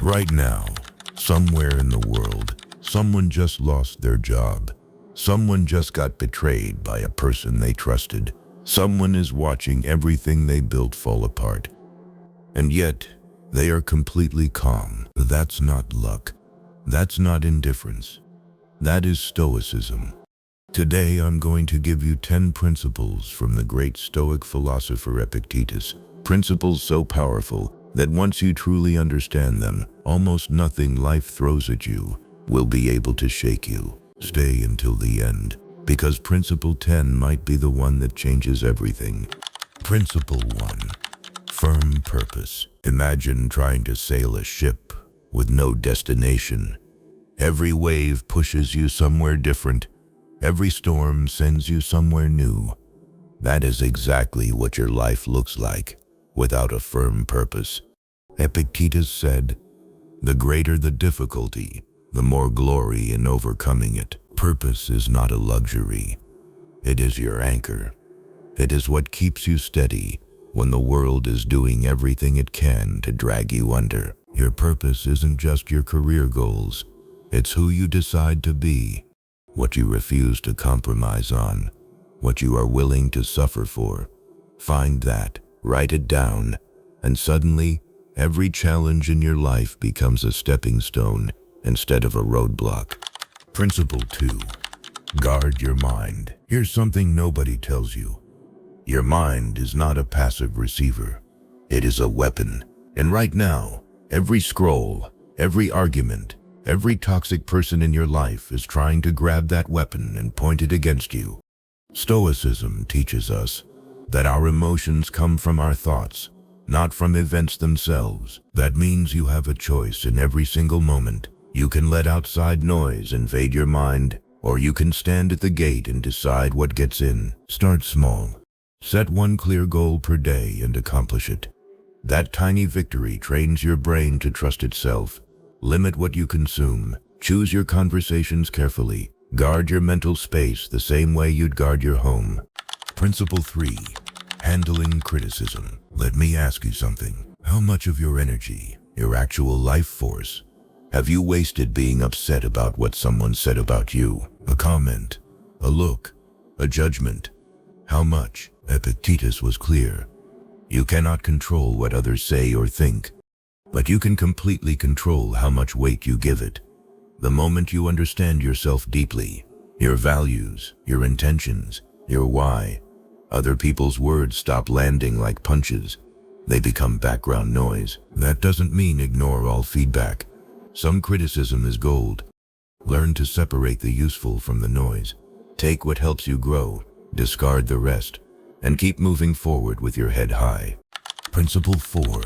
Right now, somewhere in the world, someone just lost their job. Someone just got betrayed by a person they trusted. Someone is watching everything they built fall apart. And yet, they are completely calm. That's not luck. That's not indifference. That is Stoicism. Today I'm going to give you 10 principles from the great Stoic philosopher Epictetus. Principles so powerful that once you truly understand them, almost nothing life throws at you will be able to shake you. Stay until the end, because Principle 10 might be the one that changes everything. Principle 1. Firm purpose. Imagine trying to sail a ship with no destination. Every wave pushes you somewhere different. Every storm sends you somewhere new. That is exactly what your life looks like without a firm purpose. Epictetus said, "The greater the difficulty, the more glory in overcoming it." Purpose is not a luxury. It is your anchor. It is what keeps you steady when the world is doing everything it can to drag you under. Your purpose isn't just your career goals. It's who you decide to be, what you refuse to compromise on, what you are willing to suffer for. Find that, write it down, and suddenly, every challenge in your life becomes a stepping stone instead of a roadblock. Principle 2. Guard your mind. Here's something nobody tells you. Your mind is not a passive receiver. It is a weapon. And right now, every scroll, every argument, every toxic person in your life is trying to grab that weapon and point it against you. Stoicism teaches us that our emotions come from our thoughts, not from events themselves. That means you have a choice in every single moment. You can let outside noise invade your mind, or you can stand at the gate and decide what gets in. Start small. Set one clear goal per day and accomplish it. That tiny victory trains your brain to trust itself. Limit what you consume. Choose your conversations carefully. Guard your mental space the same way you'd guard your home. Principle 3. Handling criticism. Let me ask you something. How much of your energy, your actual life force, have you wasted being upset about what someone said about you? A comment, a look, a judgment. How much? Epictetus was clear. You cannot control what others say or think, but you can completely control how much weight you give it. The moment you understand yourself deeply, your values, your intentions, your why, other people's words stop landing like punches. They become background noise. That doesn't mean ignore all feedback. Some criticism is gold. Learn to separate the useful from the noise. Take what helps you grow, discard the rest, and keep moving forward with your head high. Principle 4.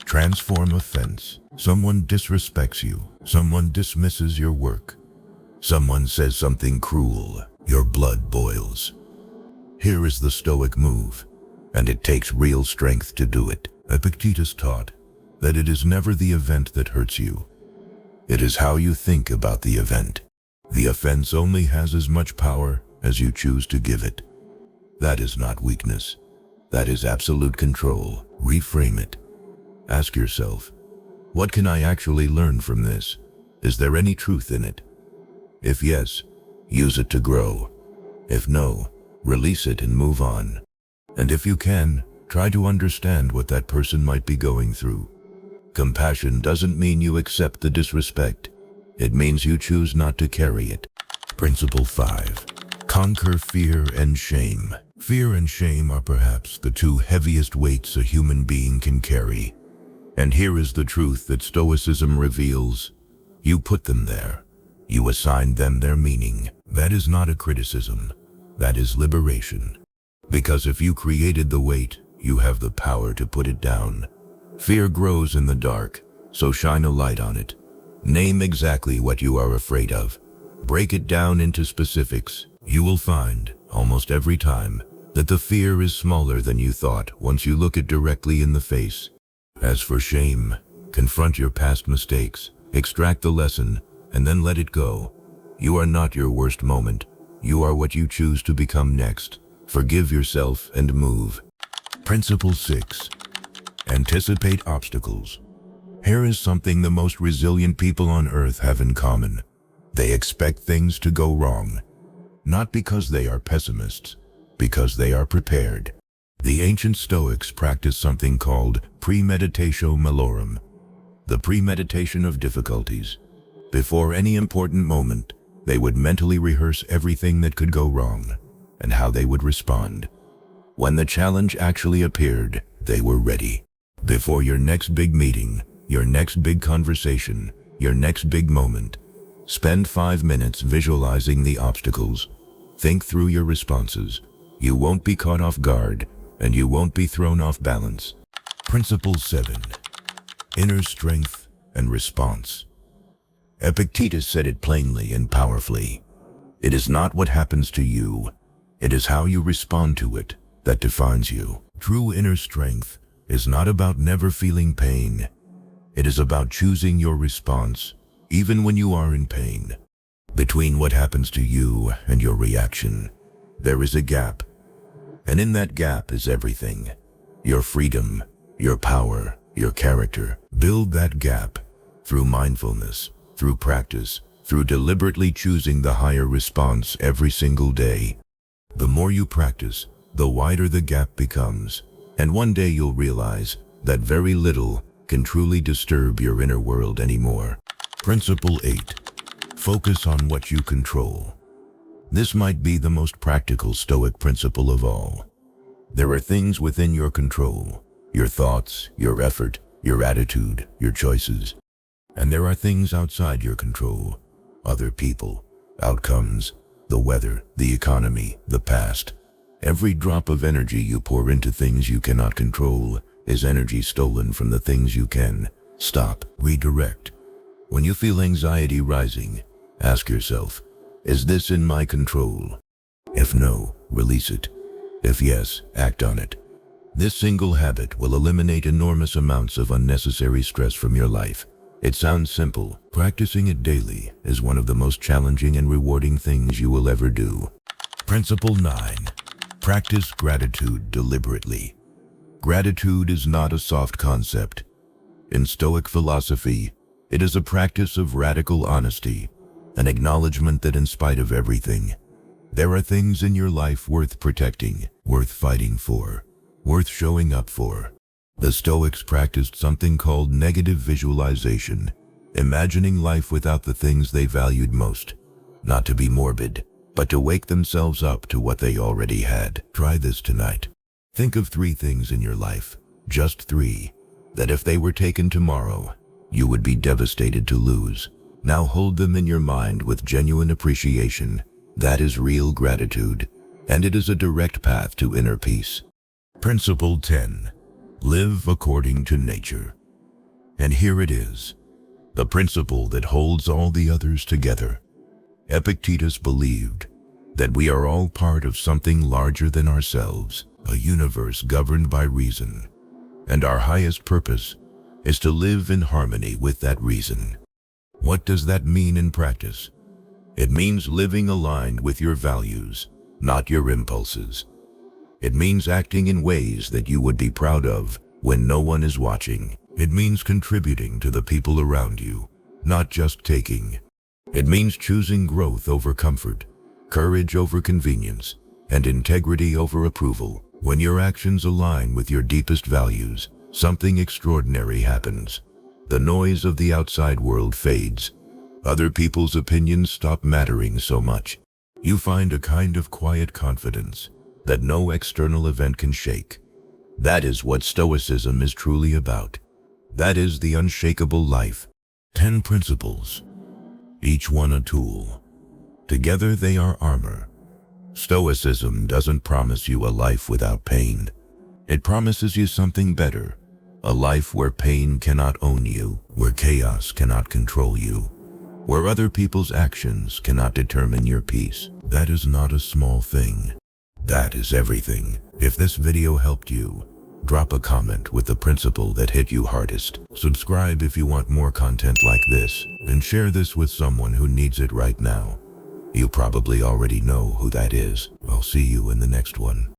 Transform offense. Someone disrespects you. Someone dismisses your work. Someone says something cruel. Your blood boils. Here is the Stoic move, and it takes real strength to do it. Epictetus taught that it is never the event that hurts you. It is how you think about the event. The offense only has as much power as you choose to give it. That is not weakness. That is absolute control. Reframe it. Ask yourself, what can I actually learn from this? Is there any truth in it? If yes, use it to grow. If no, release it and move on. And if you can, try to understand what that person might be going through. Compassion doesn't mean you accept the disrespect. It means you choose not to carry it. Principle 5. Conquer fear and shame. Fear and shame are perhaps the two heaviest weights a human being can carry. And here is the truth that Stoicism reveals. You put them there. You assign them their meaning. That is not a criticism. That is liberation. Because if you created the weight, you have the power to put it down. Fear grows in the dark, so shine a light on it. Name exactly what you are afraid of. Break it down into specifics. You will find, almost every time, that the fear is smaller than you thought once you look it directly in the face. As for shame, confront your past mistakes, extract the lesson, and then let it go. You are not your worst moment. You are what you choose to become next. Forgive yourself and move. Principle 6. Anticipate obstacles. Here is something the most resilient people on earth have in common. They expect things to go wrong, not because they are pessimists, because they are prepared. The ancient Stoics practiced something called premeditatio malorum, the premeditation of difficulties. Before any important moment, they would mentally rehearse everything that could go wrong and how they would respond. When the challenge actually appeared, they were ready. Before your next big meeting, your next big conversation, your next big moment, spend 5 minutes visualizing the obstacles. Think through your responses. You won't be caught off guard, and you won't be thrown off balance. Principle 7. Inner strength and response. Epictetus said it plainly and powerfully. It is not what happens to you, it is how you respond to it that defines you. True inner strength is not about never feeling pain. It is about choosing your response, even when you are in pain. Between what happens to you and your reaction, there is a gap. And in that gap is everything. Your freedom, your power, your character. Build that gap through mindfulness, through practice, through deliberately choosing the higher response every single day. The more you practice, the wider the gap becomes. And one day you'll realize that very little can truly disturb your inner world anymore. Principle 8. Focus on what you control. This might be the most practical Stoic principle of all. There are things within your control, your thoughts, your effort, your attitude, your choices. And there are things outside your control, other people, outcomes, the weather, the economy, the past. Every drop of energy you pour into things you cannot control is energy stolen from the things you can. Stop, redirect. When you feel anxiety rising, ask yourself, is this in my control? If no, release it. If yes, act on it. This single habit will eliminate enormous amounts of unnecessary stress from your life. It sounds simple. Practicing it daily is one of the most challenging and rewarding things you will ever do. Principle 9. Practice gratitude deliberately. Gratitude is not a soft concept. In Stoic philosophy, it is a practice of radical honesty, an acknowledgement that in spite of everything, there are things in your life worth protecting, worth fighting for, worth showing up for. The Stoics practiced something called negative visualization, imagining life without the things they valued most. Not to be morbid, but to wake themselves up to what they already had. Try this tonight. Think of 3 things in your life, just 3, that if they were taken tomorrow, you would be devastated to lose. Now hold them in your mind with genuine appreciation. That is real gratitude, and it is a direct path to inner peace. Principle 10. Live according to nature. And here it is, the principle that holds all the others together. Epictetus believed that we are all part of something larger than ourselves, a universe governed by reason, and our highest purpose is to live in harmony with that reason. What does that mean in practice? It means living aligned with your values, not your impulses. It means acting in ways that you would be proud of when no one is watching. It means contributing to the people around you, not just taking. It means choosing growth over comfort, courage over convenience, and integrity over approval. When your actions align with your deepest values, something extraordinary happens. The noise of the outside world fades. Other people's opinions stop mattering so much. You find a kind of quiet confidence that no external event can shake. That is what Stoicism is truly about. That is the unshakable life. 10 principles, each one a tool. Together they are armor. Stoicism doesn't promise you a life without pain. It promises you something better, a life where pain cannot own you, where chaos cannot control you, where other people's actions cannot determine your peace. That is not a small thing. That is everything. If this video helped you, drop a comment with the principle that hit you hardest. Subscribe if you want more content like this, and share this with someone who needs it right now. You probably already know who that is. I'll see you in the next one.